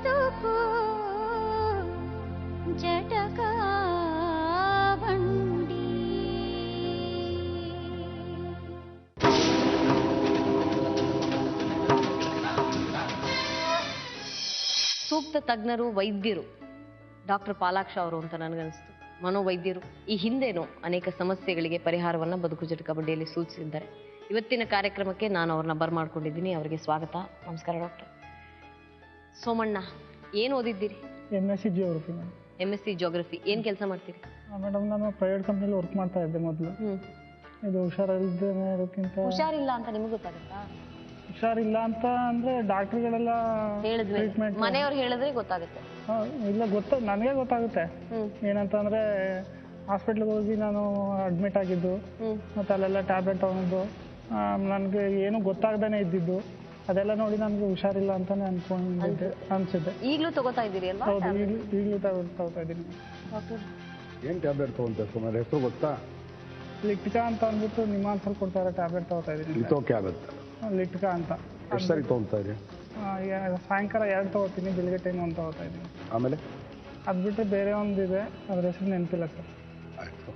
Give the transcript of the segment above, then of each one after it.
ಬದುಕು ಜಟಕ ಬಂಡಿ. ಸೂಕ್ತ ತಜ್ಞರು ವೈದ್ಯರು ಡಾಕ್ಟರ್ ಪಾಲಾಕ್ಷ ಅವರು ಅಂತ ನನಗನ್ನಿಸ್ತು. ಮನೋವೈದ್ಯರು ಈ ಹಿಂದೆನೂ ಅನೇಕ ಸಮಸ್ಯೆಗಳಿಗೆ ಪರಿಹಾರವನ್ನು ಬದುಕು ಜಟಕ ಬಂಡಿಯಲ್ಲಿ ಸೂಚಿಸಿದ್ದಾರೆ. ಇವತ್ತಿನ ಕಾರ್ಯಕ್ರಮಕ್ಕೆ ನಾನು ಅವ್ರನ್ನ ಬರ್ಮಾಡ್ಕೊಂಡಿದ್ದೀನಿ. ಅವರಿಗೆ ಸ್ವಾಗತ. ನಮಸ್ಕಾರ ಡಾಕ್ಟರ್. ಸೋಮಣ್ಣ, ಏನು ಓದಿದ್ದೀರಿ? MSc geography. MSc geography. ಏನು ಕೆಲಸ ಮಾಡ್ತೀರಿ? ಮೇಡಮ್, ನಾನು ಪ್ರೈವೇಟ್ ಕಂಪ್ನಿಲಿ ವರ್ಕ್ ಮಾಡ್ತಾ ಇದ್ದೆ ಮೊದಲು. ಇದು ಹುಷಾರಿಲ್ಲ ಅಂತ ನಿಮಗೆ ಗೊತ್ತಾಗುತ್ತಾ? ಹುಷಾರಿಲ್ಲ ಅಂತ ಅಂದ್ರೆ ಡಾಕ್ಟರ್ಗಳೆಲ್ಲ ಹೇಳಿದ್ಮೇಲೆ ಮನೆಯವ್ರು ಹೇಳಿದ್ರೆ ಗೊತ್ತಾಗುತ್ತೆ? ಇಲ್ಲ, ನನಗೆ ಗೊತ್ತಾಗುತ್ತೆ. ಏನಂತಂದ್ರೆ ಹಾಸ್ಪಿಟ್ಲಿಗೆ ಹೋಗಿ ನಾನು ಅಡ್ಮಿಟ್ ಆಗಿದ್ದು, ಮತ್ತೆ ಅಲ್ಲೆಲ್ಲ ಟ್ಯಾಬ್ಲೆಟ್ ತಗೊಂಡು ನನಗೆ ಏನು ಗೊತ್ತಾಗ್ದೇನೆ ಇದ್ದಿದ್ದು, ಅದೆಲ್ಲ ನೋಡಿ ನನಗೆ ಹುಷಾರಿಲ್ಲ ಅಂತಾನೆ ಅನ್ಸಿದ್ದೆ. ಈಗಲೂ ತಗೋತಾ ಇದ್ದೀರಿ ಅಲ್ವಾ? ಹೌದು, ಈಗಲೂ ತಗೋತಾ ಇದ್ದೀನಿ. ಏನು ಟ್ಯಾಬ್ಲೆಟ್ ತಗೊಂತಾರೆ ಸುಮಾರು? ಹೆಸರು ಗೊತ್ತಾ? ಲಿಟ್ಕಾ ಅಂತ ಅಂದ್ಬಿಟ್ಟು ನಿಮ್ಮಾನ್ಸಲ್ಲಿ ಕೊಡ್ತಾರೆ, ಟ್ಯಾಬ್ಲೆಟ್ ತಗೋತಾ ಇದ್ದೀನಿ. ಲಿಟ್ಕಾ ಅಂತ. ಎಷ್ಟು ಸರಿ ತಗೊಂತಾ ಇದ್ದೀರಿ? ಸಾಯಂಕಾಲ 2 ತಗೋತೀನಿ, ಬೆಳಿಗ್ಗೆ ಟೈಮ್ 1 ತಗೋತಾ ಇದ್ದೀನಿ. ಆಮೇಲೆ ಅದು ಬಿಟ್ಟರೆ ಬೇರೆ ಒಂದಿದೆ, ಅದ್ರ ಹೆಸರು ನೆನಪಿಲ್ಲ ಸರ್. ಆಯಿತು.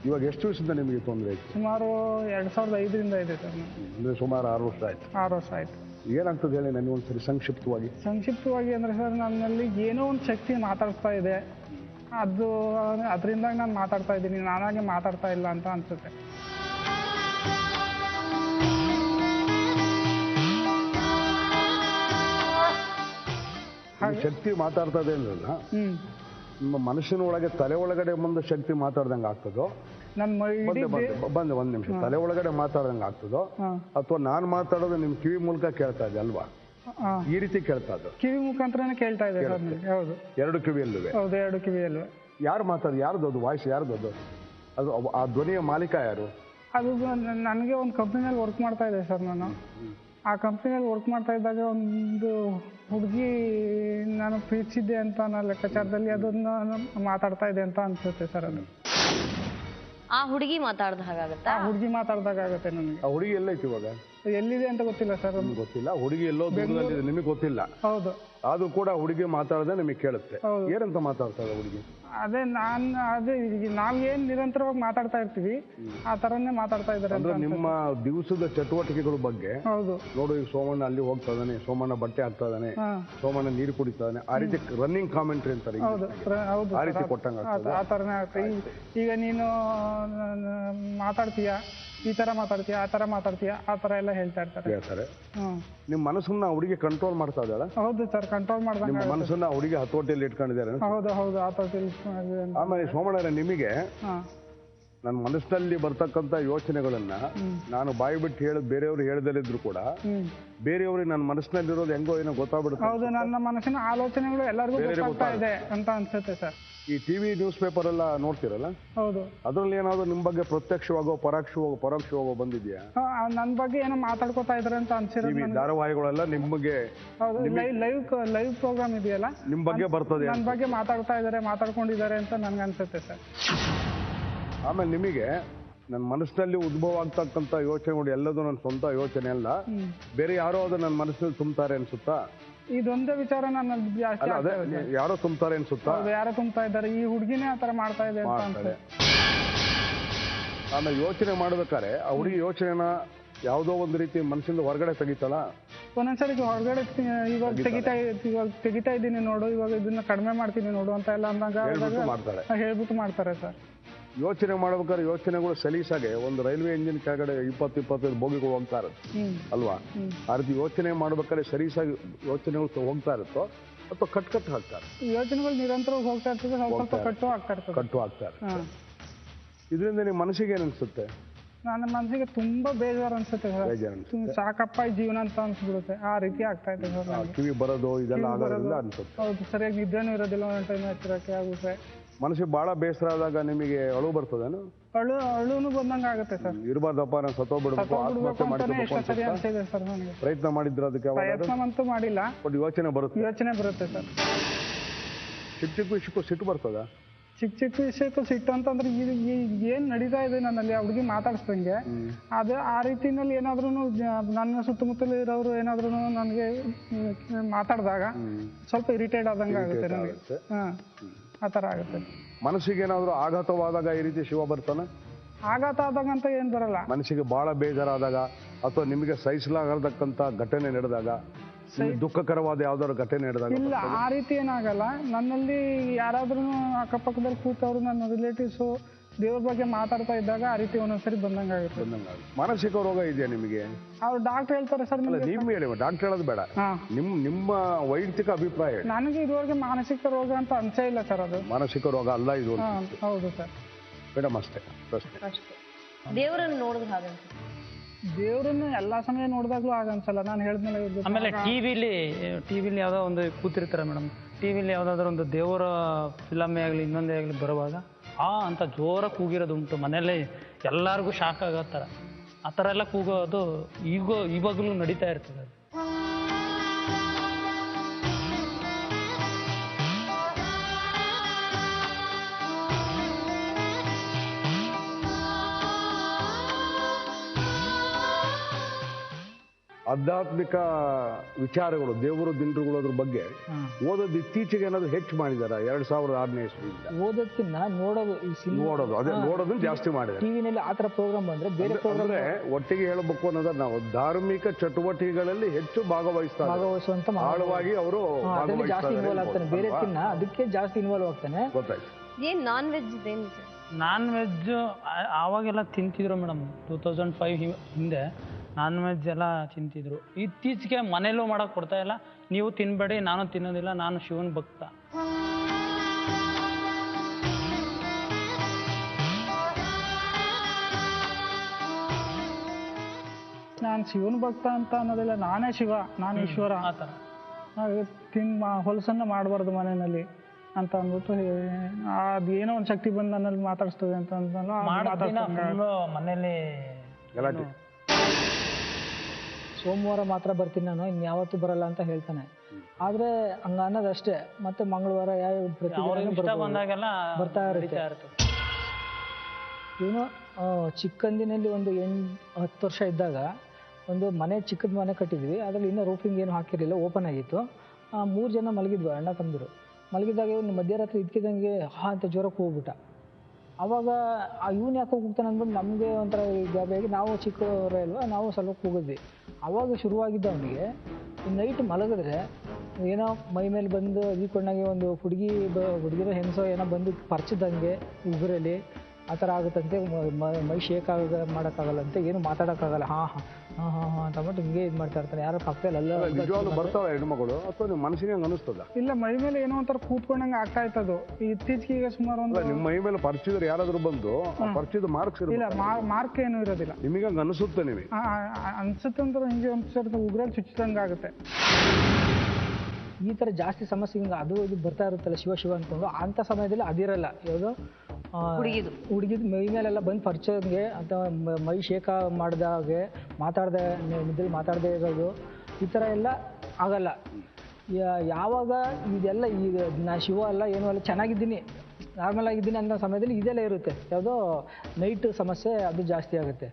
ಇವಾಗ ಎಷ್ಟು ವರ್ಷದಿಂದ ನಿಮಗೆ ತೊಂದರೆ ಆಯಿತು? ಸುಮಾರು 2005ರಿಂದ ಇದೆ ಸರ್. ಅಂದರೆ ಸುಮಾರು 6 ವರ್ಷ ಆಯಿತು. 6 ವರ್ಷ ಆಯಿತು. ಏನಾಗ್ತದೆ ಹೇಳಿ ನನಗೆ ಒಂದ್ಸರಿ ಸಂಕ್ಷಿಪ್ತವಾಗಿ ಅಂದರೆ ಸರ್, ನನ್ನಲ್ಲಿ ಏನೋ ಒಂದು ಶಕ್ತಿ ಮಾತಾಡ್ತಾ ಇದೆ. ಅದರಿಂದ ನಾನು ಮಾತಾಡ್ತಾ ಇದ್ದೀನಿ, ನಾನಾಗೆ ಮಾತಾಡ್ತಾ ಇಲ್ಲ ಅಂತ ಅನ್ಸುತ್ತೆ. ಶಕ್ತಿ ಮಾತಾಡ್ತಾ ಇದೆ ಅಂದ್ರಲ್ಲ, ನಿಮ್ಮ ಮನುಷ್ಯನ ಒಳಗೆ ತಲೆ ಒಳಗಡೆ ಮುಂದೆ ಶಕ್ತಿ ಮಾತಾಡ್ದಂಗೆ ಆಗ್ತದೋ? ಬಂದೆ ಒಂದ್ ನಿಮಿಷ. ತಲೆ ಒಳಗಡೆ ಮಾತಾಡ್ದಂಗೆ ಆಗ್ತದೋ ಅಥವಾ ನಾನು ಮಾತಾಡೋದು ನಿಮ್ ಕಿವಿ ಮೂಲಕ ಕೇಳ್ತಾ ಇದೆ ಅಲ್ವಾ? ಈ ರೀತಿ ಕೇಳ್ತಾ ಇದ್ದು ಕಿವಿ ಮುಖಾಂತರನೇ ಕೇಳ್ತಾ ಇದೆ. ಹೌದು, 2 ಕಿವಿಯಲ್ಲೂ. ಹೌದು, 2 ಕಿವಿಯಲ್ಲೂ. ಯಾರು ಯಾರ್ದು ವಾಯ್ಸ್ ಯಾರ್ದು? ಅದು ಆ ಧ್ವನಿಯ ಮಾಲೀಕ ಯಾರು? ಅದು ನನಗೆ ಒಂದು ಕಂಪ್ನಿನಲ್ಲಿ ವರ್ಕ್ ಮಾಡ್ತಾ ಇದೆ ಸರ್. ನಾನು ಆ ಕಂಪ್ನಿಯಲ್ಲಿ ವರ್ಕ್ ಮಾಡ್ತಾ ಇದ್ದಾಗ ಒಂದು ಹುಡುಗಿ ನಾನು ಪ್ರೀತಿಸಿದ್ದೆ ಅಂತ ನಾನು ಲೆಕ್ಕಾಚಾರದಲ್ಲಿ ಅದನ್ನ ಮಾತಾಡ್ತಾ ಇದೆ ಅಂತ ಅನ್ಸುತ್ತೆ ಸರ್. ಅದು ಆ ಹುಡುಗಿ ಮಾತಾಡ್ದ ಹಾಗಾಗತ್ತೆ? ಆ ಹುಡುಗಿ ಮಾತಾಡ್ದಾಗ ಆಗುತ್ತೆ ನನಗೆ. ಆ ಹುಡುಗಿ ಎಲ್ಲೈತಿ ಇವಾಗ? ಎಲ್ಲಿದೆ ಅಂತ ಗೊತ್ತಿಲ್ಲ ಸರ್. ಗೊತ್ತಿಲ್ಲ. ಹುಡುಗಿ ಎಲ್ಲೋ ದೂರದಲ್ಲಿದೆ, ನಿಮಗೆ ಗೊತ್ತಿಲ್ಲ. ಹೌದು. ಅದು ಕೂಡ ಹುಡುಗಿ ಮಾತಾಡದೆ ನಿಮಗೆ ಕೇಳುತ್ತೆ. ಏನಂತ ಮಾತಾಡ್ತಾ ಇದೆ ಹುಡುಗಿ? ಅದೇ ನಾವ್ ಏನ್ ನಿರಂತರವಾಗಿ ಮಾತಾಡ್ತಾ ಇರ್ತೀವಿ ಆ ತರನೇ ಮಾತಾಡ್ತಾ ಇದಾರೆ. ಅಂದ್ರೆ ನಿಮ್ಮ ದಿವಸದ ಚಟುವಟಿಕೆಗಳ ಬಗ್ಗೆ. ಹೌದು. ನೋಡು, ಈಗ ಸೋಮಣ್ಣ ಅಲ್ಲಿ ಹೋಗ್ತಾ ಇದ್ದಾನೆ, ಸೋಮಣ್ಣ ಬಟ್ಟೆ ಹಾಕ್ತಾ ಇದ್ದಾನೆ, ಸೋಮಣ್ಣ ನೀರು ಕುಡಿತಾ ಇದ್ದಾನೆ, ಆ ರೀತಿ ರನ್ನಿಂಗ್ ಕಾಮೆಂಟ್ರಿ ಅಂತಾರೆ. ಆ ರೀತಿ ಕೊಟ್ಟಂಗ ಆ ತರನೇ ಆಗ್ತದೆ. ಈಗ ನೀನು ಮಾತಾಡ್ತೀಯಾ, ಈ ತರ ಮಾತಾಡ್ತೀಯಾ, ಆ ತರ ಮಾತಾಡ್ತೀಯಾ, ಆ ತರ ಎಲ್ಲ ಹೇಳ್ತಾ ಇರ್ತಾರೆ. ನಿಮ್ ಮನಸ್ಸನ್ನ ಹುಡುಗಿ ಕಂಟ್ರೋಲ್ ಮಾಡ್ತಾ ಇದ್ದಾಳೆ? ಹೌದು ಸರ್, ಕಂಟ್ರೋಲ್ ಮಾಡ್ದಂಗೆ. ನಿಮ್ಮ ಮನಸ್ಸನ್ನ ಹುಡುಗಿ ಹತೋಟಿಯಲ್ಲಿ ಇಟ್ಕೊಂಡಿದ್ದಾರೆ? ಹೌದು, ಹತೋಟಿಯಲ್ಲಿ. ಆಮೇಲೆ ಸೋಮಣ್ಣ, ನಿಮಗೆ ನನ್ನ ಮನಸ್ಸಿನಲ್ಲಿ ಬರ್ತಕ್ಕಂಥ ಯೋಚನೆಗಳನ್ನ ನಾನು ಬಾಯಿ ಬಿಟ್ಟು ಬೇರೆಯವ್ರು ಹೇಳ್ದಲ್ಲಿದ್ರು ಕೂಡ ಬೇರೆಯವ್ರಿಗೆ ನನ್ನ ಮನಸ್ಸಿನಲ್ಲಿರೋದು ಹೆಂಗೋ ಏನೋ ಗೊತ್ತಾಗ್ಬಿಡುತ್ತೆ. ಹೌದು, ನನ್ನ ಮನಸ್ಸಿನ ಆಲೋಚನೆಗಳು ಎಲ್ಲರಿಗೂ ಗೊತ್ತಾಗ್ತಾ ಇದೆ ಅಂತ ಅನ್ಸುತ್ತೆ ಸರ್. ಈ ಟಿವಿ ನ್ಯೂಸ್ ಪೇಪರ್ ಎಲ್ಲ ನೋಡ್ತಿರಲ್ಲ? ಹೌದು. ಅದ್ರಲ್ಲಿ ಏನಾದ್ರು ನಿಮ್ ಬಗ್ಗೆ ಪ್ರತ್ಯಕ್ಷವಾಗೋ ಪರೋಕ್ಷವಾಗೋ ಬಂದಿದ್ಯಾ? ನನ್ನ ಬಗ್ಗೆ ಏನೋ ಮಾತಾಡ್ಕೋತಾ ಇದ್ರೆ ಅಂತ ಅನ್ಸಿರೋದು. ಧಾರಾವಾಹಿಗಳೆಲ್ಲ ನಿಮಗೆ ಲೈವ್ ಪ್ರೋಗ್ರಾಮ್ ಇದೆಯಲ್ಲ, ನಿಮ್ ಬಗ್ಗೆ ಬರ್ತದೆ, ನನ್ನ ಬಗ್ಗೆ ಮಾತಾಡ್ಕೊಂಡಿದ್ದಾರೆ ಅಂತ ನನ್ಗೆ ಅನ್ಸುತ್ತೆ ಸರ್. ಆಮೇಲೆ ನಿಮಗೆ ನನ್ನ ಮನಸ್ಸಿನಲ್ಲಿ ಉದ್ಭವ ಆಗ್ತಕ್ಕಂಥ ಯೋಚನೆಗಳು ಎಲ್ಲದೂ ನನ್ನ ಸ್ವಂತ ಯೋಚನೆ ಅಲ್ಲ, ಬೇರೆ ಯಾರೋ ಅದು ನನ್ನ ಮನಸ್ಸಿನಲ್ಲಿ ತುಂಬ್ತಾರೆ ಅನ್ಸುತ್ತಾ? ಇದೊಂದೇ ವಿಚಾರ ನನ್ನ ಜಾಸ್ತಿ. ಯಾರೋ ತುಂಬ್ತಾರೆ ಅನ್ಸುತ್ತಾ? ಯಾರೋ ತುಂಬ್ತಾ ಇದ್ದಾರೆ, ಈ ಹುಡುಗಿನೇ ಆತರ ಮಾಡ್ತಾ ಇದೆ ಅಂತ ಅನ್ಸುತ್ತೆ. ಆಮೇಲೆ ಯೋಚನೆ ಮಾಡ್ಬೇಕಾರೆ ಆ ಹುಡುಗಿ ಯೋಚನೆನ ಯಾವುದೋ ಒಂದು ರೀತಿ ಮನಸ್ಸಿಂದ ಹೊರಗಡೆ ತೆಗಿತಾಳ? ಒಂದೊಂದ್ಸರಿ ಹೊರಗಡೆ ಇವಾಗ ತೆಗಿತಾ ಇದ್ದೀನಿ ನೋಡು, ಇವಾಗ ಇದನ್ನ ಕಡಿಮೆ ಮಾಡ್ತೀನಿ ನೋಡು ಅಂತ ಎಲ್ಲ ಅಂದಾಗ ಹೇಳ್ಬಿಟ್ಟು ಮಾಡ್ತಾರೆ ಸರ್. ಯೋಚನೆ ಮಾಡ್ಬೇಕಾದ್ರೆ ಯೋಚನೆಗಳು ಸಲೀಸಾಗೆ ಒಂದು ರೈಲ್ವೆ ಇಂಜಿನ್ ಕೆಳಗಡೆ 20-25 ಬೋಗಿಗಳು ಹೋಗ್ತಾ ಇರುತ್ತೆ ಅಲ್ವಾ? ಆ ರೀತಿ ಯೋಚನೆ ಮಾಡ್ಬೇಕಾದ್ರೆ ಸಲೀಸಾಗಿ ಯೋಚನೆಗಳು ಹೋಗ್ತಾ ಇರುತ್ತೋ ಅಥವಾ ಕಟ್ಟು ಹಾಕ್ತಾರೆ? ಯೋಚನೆಗಳು ನಿರಂತರವಾಗಿ ಹೋಗ್ತಾ ಇರ್ತದೆ, ಸ್ವಲ್ಪ ಕಟ್ಟು ಆಗ್ತಾ ಇರುತ್ತೆ. ಇದರಿಂದ ನಿಮ್ಮ ಮನಸ್ಸಿಗೆ ಏನ್ ಅನ್ಸುತ್ತೆ? ನನ್ನ ಮನಸ್ಸಿಗೆ ತುಂಬಾ ಬೇಜಾರು ಅನ್ಸುತ್ತೆ ಸರ್. ಸಾಕಪ್ಪ ಈ ಜೀವನ ಅಂತ ಅನ್ಸ್ಬಿಡುತ್ತೆ. ಆ ರೀತಿ ಆಗ್ತಾ ಇದೆ ಸರ್. ಕಿವಿ ಬರೋದು ಇದೆಲ್ಲ ಆಗೋದ್ರಿಂದ ಅನ್ಸುತ್ತೆ. ಹೌದು, ಸರಿಯಾಗಿ ನಿದ್ದೆನೂ ಇರೋದಿಲ್ಲ, ಒಂದೊಂದು ಟೈಮ್ ಎಚ್ಚರಿಕೆ ಆಗುತ್ತೆ. ಮನಸ್ಸಿಗೆ ಬಹಳ ಬೇಸರ ಆದಾಗ ನಿಮಗೆ ಅಳು ಬರ್ತದೇನು? ಅಳುನು ಬಂದಂಗ ಆಗುತ್ತೆ ಸರ್. ಇರಬಾರ್ದಪ್ಪ, ನಾನು ಸತ್ತೋಗ್ಬಿಡ್ಬೇಕು, ಆತ್ಮಹತ್ಯೆ ಮಾಡ್ಕೋಬೇಕು ಪ್ರಯತ್ನ ಮಾಡಿದ್ರ? ಅದಕ್ಕೆ ಪ್ರಯತ್ನ ಅಂತೂ ಮಾಡಿಲ್ಲ, ಬಟ್ ಯೋಚನೆ ಬರುತ್ತೆ ಸರ್. ಚಿಕ್ಕ ವಿಷಯಕ್ಕೂ ಸಿಟ್ಟು ಬರ್ತದ? ಚಿಕ್ಕ ಚಿಕ್ಕ ವಿಷಯಕ್ಕೂ ಸಿಟ್ಟು ಅಂತಂದ್ರೆ ಏನು ನಡೀತಾ ಇದೆ ನನ್ನಲ್ಲಿ ಆ ಹುಡುಗಿ ಮಾತಾಡಿಸ್ದಂಗೆ ಅದು ಆ ರೀತಿನಲ್ಲಿ ಏನಾದ್ರೂ ನನ್ನ ಸುತ್ತಮುತ್ತಲು ಇರೋರು ಏನಾದ್ರೂ ನನಗೆ ಮಾತಾಡಿದಾಗ ಸ್ವಲ್ಪ ಇರಿಟೇಟ್ ಆದಂಗೆ ಆಗುತ್ತೆ ನನಗೆ. ಆ ಥರ ಆಗುತ್ತೆ. ಮನಸ್ಸಿಗೆ ಏನಾದರೂ ಆಘಾತವಾದಾಗ ಈ ರೀತಿ ಶಿವ ಬರ್ತಾನೆ? ಆಘಾತ ಆದಾಗ ಅಂತ ಏನು ಬರಲ್ಲ. ಮನಸ್ಸಿಗೆ ಬಹಳ ಬೇಜಾರಾದಾಗ ಅಥವಾ ನಿಮಗೆ ಸಹಿಸಲಾಗತಕ್ಕಂಥ ಘಟನೆ ನಡೆದಾಗ, ದುಃಖಕರವಾದ ಯಾವ್ದಾದ್ರು ಘಟನೆ ನಡೆದಾಗ? ಇಲ್ಲ, ಆ ರೀತಿ ಏನಾಗಲ್ಲ. ನನ್ನಲ್ಲಿ ಯಾರಾದ್ರೂ ಅಕ್ಕಪಕ್ಕದಲ್ಲಿ ಕೂತವ್ರು ನನ್ನ ರಿಲೇಟಿವ್ಸು ದೇವ್ರ ಬಗ್ಗೆ ಮಾತಾಡ್ತಾ ಇದ್ದಾಗ ಆ ರೀತಿ ಒಂದೊಂದ್ಸರಿ ಬಂದಂಗಾಗುತ್ತೆ. ಮಾನಸಿಕ ರೋಗ ಇದೆಯಾ ನಿಮಗೆ? ಅವ್ರು ಡಾಕ್ಟರ್ ಹೇಳ್ತಾರೆ ಸರ್. ನೀವು ಹೇಳಿ, ಡಾಕ್ಟರ್ ಹೇಳೋದು ಬೇಡ, ನಿಮ್ಮ ವೈಯಕ್ತಿಕ ಅಭಿಪ್ರಾಯ. ನನಗೆ ಇದುವರೆಗೆ ಮಾನಸಿಕ ರೋಗ ಅಂತ ಅನ್ಸೇ ಇಲ್ಲ ಸರ್. ಅದು ಮಾನಸಿಕ ರೋಗ ಅಲ್ಲ ಇದು. ಹೌದು ಸರ್. ಮೇಡಮ್ ಅಷ್ಟೇ ಪ್ರಶ್ನೆ. ದೇವರನ್ನು ನೋಡಿದ್ರೆ ಹಾಗೆ ದೇವ್ರನ್ನ ಎಲ್ಲಾ ಸಮಯ ನೋಡಿದಾಗ್ಲೂ ಆಗನ್ಸಲ್ಲ. ನಾನು ಹೇಳಿದ್ಮೇಲೆ. ಆಮೇಲೆ ಟಿವಿಲಿ ಯಾವ್ದೋ ಒಂದು ಕೂತಿರ್ತಾರೆ ಮೇಡಮ್, ಟಿವಿಲಿ ಯಾವ್ದಾದ್ರು ಒಂದು ದೇವರ ಫಿಲಮೇ ಆಗಲಿ ಇನ್ನೊಂದೇ ಆಗಲಿ ಬರುವಾಗ ಅಂತ ಜೋರಾಗಿ ಕೂಗಿರೋದು ಉಂಟು. ಮನೇಲಿ ಎಲ್ಲರಿಗೂ ಶಾಕ್ ಆಗೋ ಥರ ಆ ಥರ ಎಲ್ಲ ಕೂಗೋದು ಇವಾಗಲೂ ನಡೀತಾ ಇರ್ತದೆ. ಆಧ್ಯಾತ್ಮಿಕ ವಿಚಾರಗಳು, ದೇವರು ದಿಂಡ್ರುಗಳು ಅದ್ರ ಬಗ್ಗೆ ಓದೋದು ಇತ್ತೀಚೆಗೆ ಏನಾದ್ರು ಹೆಚ್ಚು ಮಾಡಿದಾರ? 2006ನೇ ಇಸ್ವಿಯಿಂದ ಓದೋದಕ್ಕಿಂತ ನೋಡೋದು ಅದೇ ನೋಡೋದನ್ನ ಜಾಸ್ತಿ ಮಾಡಿದ್ದಾರೆ. ಟಿವಿನಲ್ಲಿ ಆ ಥರ ಪ್ರೋಗ್ರಾಮ್ ಬಂದ್ರೆ ಬೇರೆ ಅಂದ್ರೆ ಒಟ್ಟಿಗೆ ಹೇಳಬೇಕು ಅನ್ನೋದ್ರ ನಾವು ಧಾರ್ಮಿಕ ಚಟುವಟಿಕೆಗಳಲ್ಲಿ ಹೆಚ್ಚು ಭಾಗವಹಿಸುವಂತ ಆಳವಾಗಿ ಅವರು ಜಾಸ್ತಿ ಇನ್ವಾಲ್ವ್ ಆಗ್ತಾನೆ. ಬೇರೆದಕ್ಕಿಂತ ಅದಕ್ಕೆ ಜಾಸ್ತಿ ಇನ್ವಾಲ್ವ್ ಆಗ್ತಾನೆ. ಗೊತ್ತಾಯ್ತು. ಏನ್ ನಾನ್ ವೆಜ್ ಏನು? ನಾನ್ ವೆಜ್ ಆವಾಗೆಲ್ಲ ತಿಂತಿದ್ರು ಮೇಡಮ್. 2005 ಹಿಂದೆ ನಾನ್ ವೆಜ್ ಎಲ್ಲ ತಿಂತಿದ್ರು. ಇತ್ತೀಚೆಗೆ ಮನೇಲೂ ಮಾಡಕ್ ಕೊಡ್ತಾ ಇಲ್ಲ. ನೀವು ತಿನ್ಬೇಡಿ, ನಾನು ತಿನ್ನೋದಿಲ್ಲ, ನಾನು ಶಿವನ್ ಭಕ್ತ. ನಾನು ಶಿವನ್ ಭಕ್ತ ಅಂತ ಅನ್ನೋದಿಲ್ಲ. ನಾನೇ ಶಿವ, ನಾನು ಈಶ್ವರ. ಆ ಥರ ಹೊಲಸನ್ನ ಮಾಡಬಾರ್ದು ಮನೆಯಲ್ಲಿ ಅಂತ ಅಂದ್ಬಿಟ್ಟು ಅದೇನೋ ಒಂದು ಶಕ್ತಿ ಬಂದು ನನ್ನಲ್ಲಿ ಮಾತಾಡಿಸ್ತದೆ ಅಂತ ಮನೇಲಿ ಸೋಮವಾರ ಮಾತ್ರ ಬರ್ತೀನಿ ನಾನು, ಇನ್ಯಾವತ್ತೂ ಬರಲ್ಲ ಅಂತ ಹೇಳ್ತಾನೆ. ಆದ್ರೆ ಹಂಗ ಅನ್ನೋದಷ್ಟೇ. ಮತ್ತೆ ಮಂಗಳವಾರ ಬರ್ತಾ ಇರುತ್ತೆ. ಇವನು ಚಿಕ್ಕಂದಿನಲ್ಲಿ ಒಂದು 10 ವರ್ಷ ಇದ್ದಾಗ ಒಂದು ಮನೆ, ಚಿಕ್ಕದ ಮನೆ ಕಟ್ಟಿದ್ವಿ. ಅದ್ರಲ್ಲಿ ಇನ್ನೂ ರೂಫಿಂಗ್ ಏನು ಹಾಕಿರಲಿಲ್ಲ, ಓಪನ್ ಆಗಿತ್ತು. 3 ಜನ ಮಲಗಿದ್ವಿ, ಅಣ್ಣ ತಮ್ಮದಿರು. ಮಲಗಿದಾಗ ಇವನು ಮಧ್ಯರಾತ್ರಿ ಇದ್ಕಿದಂಗೆ ಅಂತ ಜ್ವರಕ್ಕೆ ಹೋಗ್ಬಿಟ್ಟ. ಅವಾಗ ಇವನು ಯಾಕೆ ಹೋಗ್ತಾನೆ ಅಂದ್ಬಿಟ್ಟು ನಮಗೆ ಒಂಥರ ಗಾಬರಿಯಾಗಿ, ನಾವು ಚಿಕ್ಕವರೇ ಅಲ್ವಾ, ನಾವು ಸ್ವಲ್ಪ ಹೋಗಿದ್ವಿ. ಅವಾಗ ಶುರುವಾಗಿದ್ದ ಅವನಿಗೆ ನೈಟ್ ಮಲಗಿದ್ರೆ ಏನೋ ಮೈ ಮೇಲೆ ಬಂದು ಈಕೊಂಡಾಗೆ ಒಂದು ಹುಡುಗಿರೋ ಹೆಂಗಸೋ ಏನೋ ಬಂದು ಪರ್ಚಿದಂಗೆ ಉಗುರಲ್ಲಿ ಆ ಥರ ಆಗುತ್ತಂತೆ. ಮೈ ಶೇಕ್ ಮಾಡೋಕ್ಕಾಗಲ್ಲಂತೆ, ಏನು ಮಾತಾಡೋಕ್ಕಾಗಲ್ಲ. ಹಾಂ ಅಂತ ಅಂದ್ಬಿಟ್ಟು ಹಿಂಗೆ ಇದು ಮಾಡ್ತಾ ಇರ್ತಾನೆ. ಯಾರೋ ಪಕ್ಕದಲ್ಲಿ ಅಲ್ಲ ಬರ್ತಾವೆ ಹೆಣ್ಮಗಳು ಅಥವಾ ನಿಮ್ಮ ಮನಸ್ಸಿಗೆ ಹಂಗೆ ಅನಿಸ್ತದ? ಇಲ್ಲ, ಮೈ ಮೇಲೆ ಏನೋ ಒಂಥರ ಕೂತ್ಕೊಂಡಂಗೆ ಆಗ್ತಾ ಇತ್ತದು. ಇತ್ತೀಚೆಗೆ ಈಗ ಸುಮಾರು ಒಂದು ನಿಮ್ಮ ಮೈ ಮೇಲೆ ಪರಿಚಿದ್ರೆ ಯಾರಾದ್ರೂ ಬಂದು ಪರಿಚಿದ ಮಾರ್ಕ್ಸ್ ಇಲ್ಲ, ಮಾರ್ಕ್ ಏನು ಇರೋದಿಲ್ಲ. ನಿಮಗೆ ಹಂಗೆ ಅನಿಸುತ್ತೆ? ನಿಮಗೆ ಅನ್ಸುತ್ತೆ ಅಂದ್ರೆ ಹಿಂಗೆ ಒಂದು ಸ್ವಲ್ಪ ಉಗ್ರಲ್ಲಿ ಚುಚ್ಚಿದಂಗೆ ಆಗುತ್ತೆ. ಈ ಥರ ಜಾಸ್ತಿ ಸಮಸ್ಯೆ ಹಿಂಗೆ ಅದು ಇದು ಬರ್ತಾ ಇರುತ್ತಲ್ಲ ಶಿವ ಶಿವ ಅಂದ್ಕೊಂಡು. ಅಂಥ ಸಮಯದಲ್ಲಿ ಅದಿರಲ್ಲ. ಯಾವುದೋ ಹುಡುಗಿದ ಮೈ ಮೇಲೆಲ್ಲ ಬಂದು ಪರಿಚಯಂಗೆ ಅಥವಾ ಮೈ ಶೇಕ ಮಾಡಿದಾಗೆ ನಿದ್ರಲ್ಲಿ ಮಾತಾಡದೆ ಇರೋದು, ಈ ಥರ ಎಲ್ಲ ಆಗಲ್ಲ. ಯಾವಾಗ ಇದೆಲ್ಲ ಈಗ ನಾ ಶಿವ ಅಲ್ಲ ಏನೂ ಅಲ್ಲ, ಚೆನ್ನಾಗಿದ್ದೀನಿ, ನಾರ್ಮಲ್ ಆಗಿದ್ದೀನಿ ಅನ್ನೋ ಸಮಯದಲ್ಲಿ ಇದೆಲ್ಲ ಇರುತ್ತೆ. ಯಾವುದೋ ನೈಟ್ ಸಮಸ್ಯೆ ಅದು ಜಾಸ್ತಿ ಆಗುತ್ತೆ.